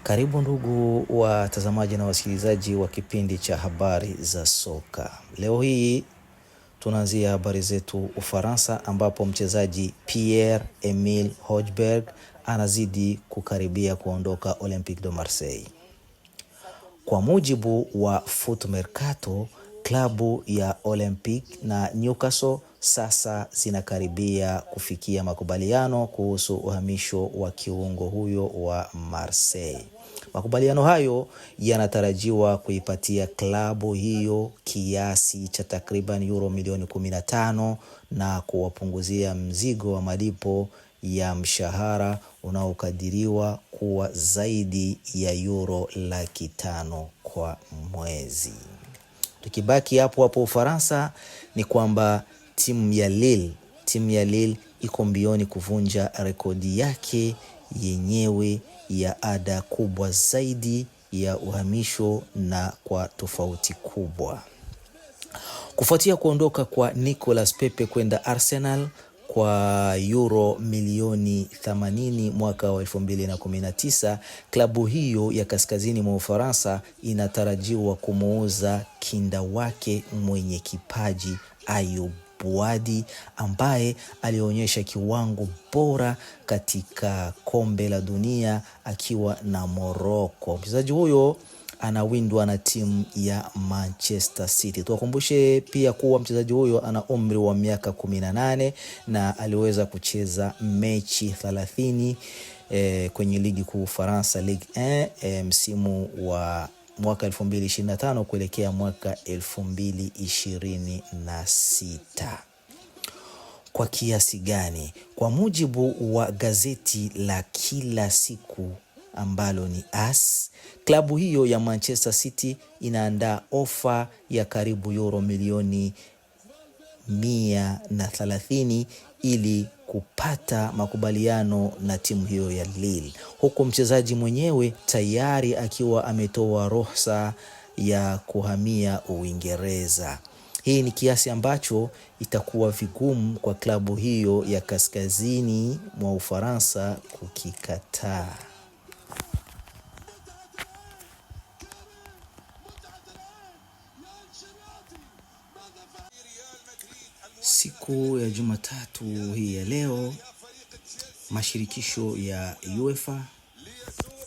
Karibu ndugu watazamaji na wasikilizaji wa kipindi cha habari za soka. Leo hii tunaanzia habari zetu Ufaransa, ambapo mchezaji Pierre-Emile Hojbjerg anazidi kukaribia kuondoka Olympique de Marseille. Kwa mujibu wa Foot Mercato, klabu ya Olympique na Newcastle sasa zinakaribia kufikia makubaliano kuhusu uhamisho wa kiungo huyo wa Marseille. Makubaliano hayo yanatarajiwa kuipatia klabu hiyo kiasi cha takriban euro milioni 15 na kuwapunguzia mzigo wa malipo ya mshahara unaokadiriwa kuwa zaidi ya euro 500,000 kwa mwezi. Tukibaki hapo Ufaransa, ni kwamba timu ya Lille iko mbioni kuvunja rekodi yake yenyewe ya ada kubwa zaidi ya uhamisho na kwa tofauti kubwa. Kufuatia kuondoka kwa Nicolas Pepe kwenda Arsenal kwa euro milioni 80 mwaka wa 2019, klabu hiyo ya kaskazini mwa Ufaransa inatarajiwa kumuuza kinda wake mwenye kipaji Ayoub Bouadi, ambaye alionyesha kiwango bora katika kombe la dunia akiwa na Morocco. Mchezaji huyo anawindwa na timu ya Manchester City. Tuwakumbushe pia kuwa mchezaji huyo ana umri wa miaka 18 na aliweza kucheza mechi 30 kwenye ligi kuu Ufaransa, Ligue 1, msimu wa mwaka 2025 kuelekea mwaka 2026. Kwa kiasi gani? Kwa mujibu wa gazeti la kila siku ambalo ni AS, klabu hiyo ya Manchester City inaandaa ofa ya karibu euro milioni 130 ili kupata makubaliano na timu hiyo ya Lille, huku mchezaji mwenyewe tayari akiwa ametoa ruhusa ya kuhamia Uingereza. Hii ni kiasi ambacho itakuwa vigumu kwa klabu hiyo ya kaskazini mwa Ufaransa kukikataa. Siku ya Jumatatu hii ya leo, mashirikisho ya UEFA,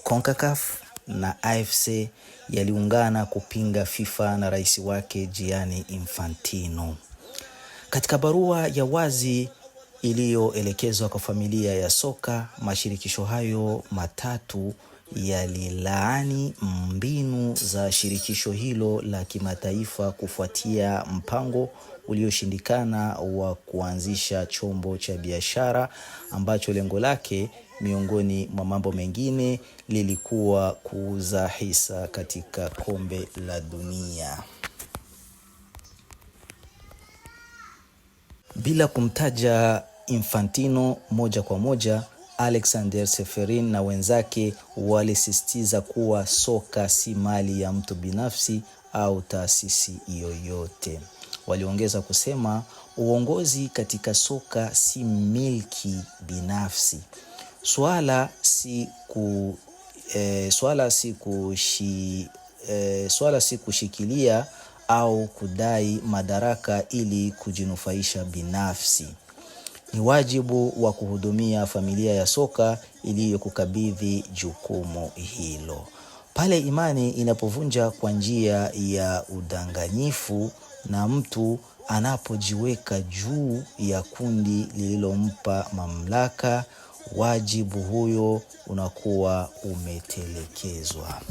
CONCACAF na AFC yaliungana kupinga FIFA na rais wake Gianni Infantino. Katika barua ya wazi iliyoelekezwa kwa familia ya soka, mashirikisho hayo matatu yalilaani mbinu za shirikisho hilo la kimataifa kufuatia mpango ulioshindikana wa kuanzisha chombo cha biashara ambacho lengo lake miongoni mwa mambo mengine lilikuwa kuuza hisa katika kombe la dunia. Bila kumtaja Infantino moja kwa moja, Alexander Seferin na wenzake walisisitiza kuwa soka si mali ya mtu binafsi au taasisi yoyote. Waliongeza kusema uongozi katika soka si milki binafsi. Swala si kushikilia au kudai madaraka ili kujinufaisha binafsi. Ni wajibu wa kuhudumia familia ya soka iliyokukabidhi jukumu hilo. Pale imani inapovunja kwa njia ya udanganyifu na mtu anapojiweka juu ya kundi lililompa mamlaka, wajibu huyo unakuwa umetelekezwa.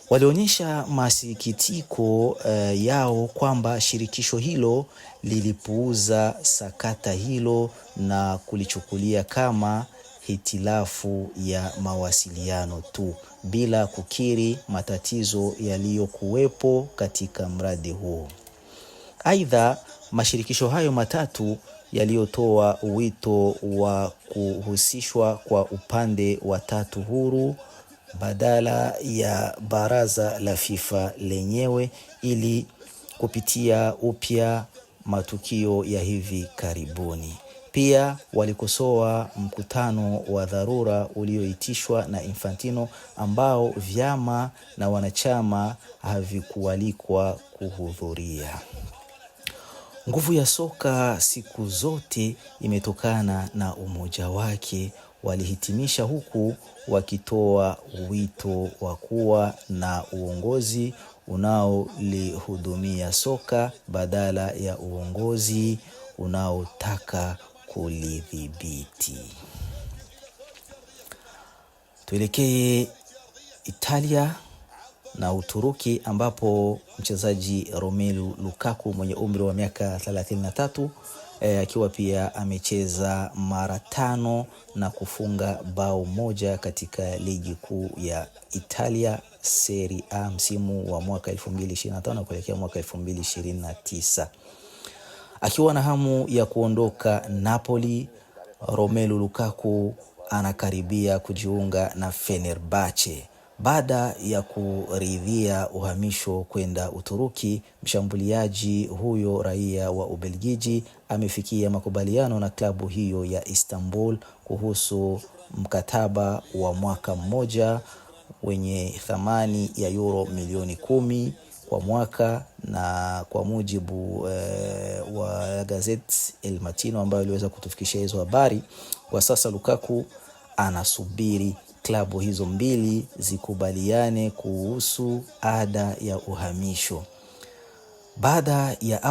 Walionyesha masikitiko yao kwamba shirikisho hilo lilipuuza sakata hilo na kulichukulia kama hitilafu ya mawasiliano tu, bila kukiri matatizo yaliyokuwepo katika mradi huo. Aidha, mashirikisho hayo matatu yaliyotoa wito wa kuhusishwa kwa upande wa tatu huru badala ya baraza la FIFA lenyewe ili kupitia upya matukio ya hivi karibuni. Pia walikosoa mkutano wa dharura ulioitishwa na Infantino ambao vyama na wanachama havikualikwa kuhudhuria. Nguvu ya soka siku zote imetokana na umoja wake, walihitimisha, huku wakitoa wito wa kuwa na uongozi unaolihudumia soka badala ya uongozi unaotaka kulidhibiti. Tuelekee Italia na Uturuki ambapo mchezaji Romelu Lukaku mwenye umri wa miaka 33 akiwa pia amecheza mara 5 na kufunga bao moja katika ligi kuu ya Italia Serie A msimu wa mwaka 2025 kuelekea mwaka 2029. Akiwa na hamu ya kuondoka Napoli, Romelu Lukaku anakaribia kujiunga na Fenerbahce. Baada ya kuridhia uhamisho kwenda Uturuki, mshambuliaji huyo raia wa Ubelgiji amefikia makubaliano na klabu hiyo ya Istanbul kuhusu mkataba wa mwaka mmoja wenye thamani ya euro milioni 10 kwa mwaka, na kwa mujibu wa gazeti El Mattino ambayo iliweza kutufikishia hizo habari, kwa sasa Lukaku anasubiri klabu hizo mbili zikubaliane kuhusu ada ya uhamisho. Baada ya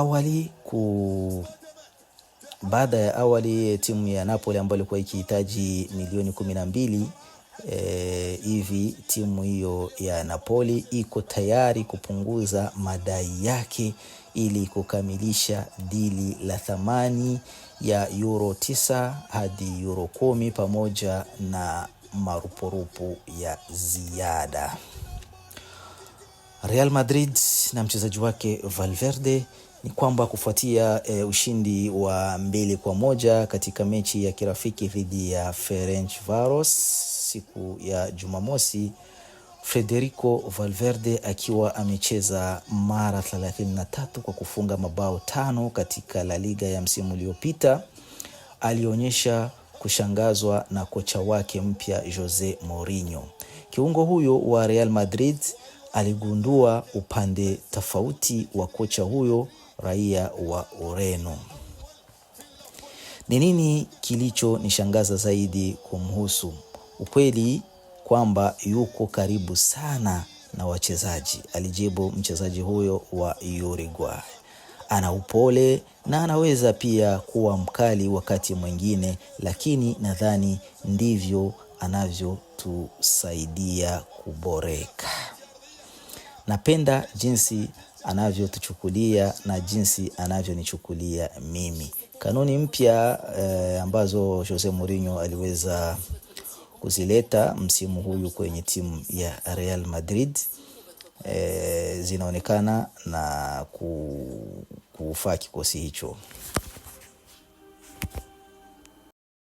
awali timu ya Napoli ambayo ilikuwa ikihitaji milioni 12 hivi, timu hiyo ya Napoli iko tayari kupunguza madai yake ili kukamilisha dili la thamani ya euro 9 hadi euro 10 pamoja na marupurupu ya ziada. Real Madrid na mchezaji wake Valverde ni kwamba kufuatia ushindi wa 2-1 katika mechi ya kirafiki dhidi ya Ferencvaros siku ya Jumamosi, Federico Valverde akiwa amecheza mara 33 kwa kufunga mabao 5 katika La Liga ya msimu uliopita, alionyesha kushangazwa na kocha wake mpya Jose Mourinho. Kiungo huyo wa Real Madrid aligundua upande tofauti wa kocha huyo raia wa Ureno. Ni nini kilichonishangaza zaidi kumhusu? Ukweli kwamba yuko karibu sana na wachezaji, alijibu mchezaji huyo wa Uruguay. Ana upole na anaweza pia kuwa mkali wakati mwingine, lakini nadhani ndivyo anavyotusaidia kuboreka. Napenda jinsi anavyotuchukulia na jinsi anavyonichukulia mimi. Kanuni mpya ambazo Jose Mourinho aliweza kuzileta msimu huyu kwenye timu ya Real Madrid zinaonekana na kufaa kikosi hicho.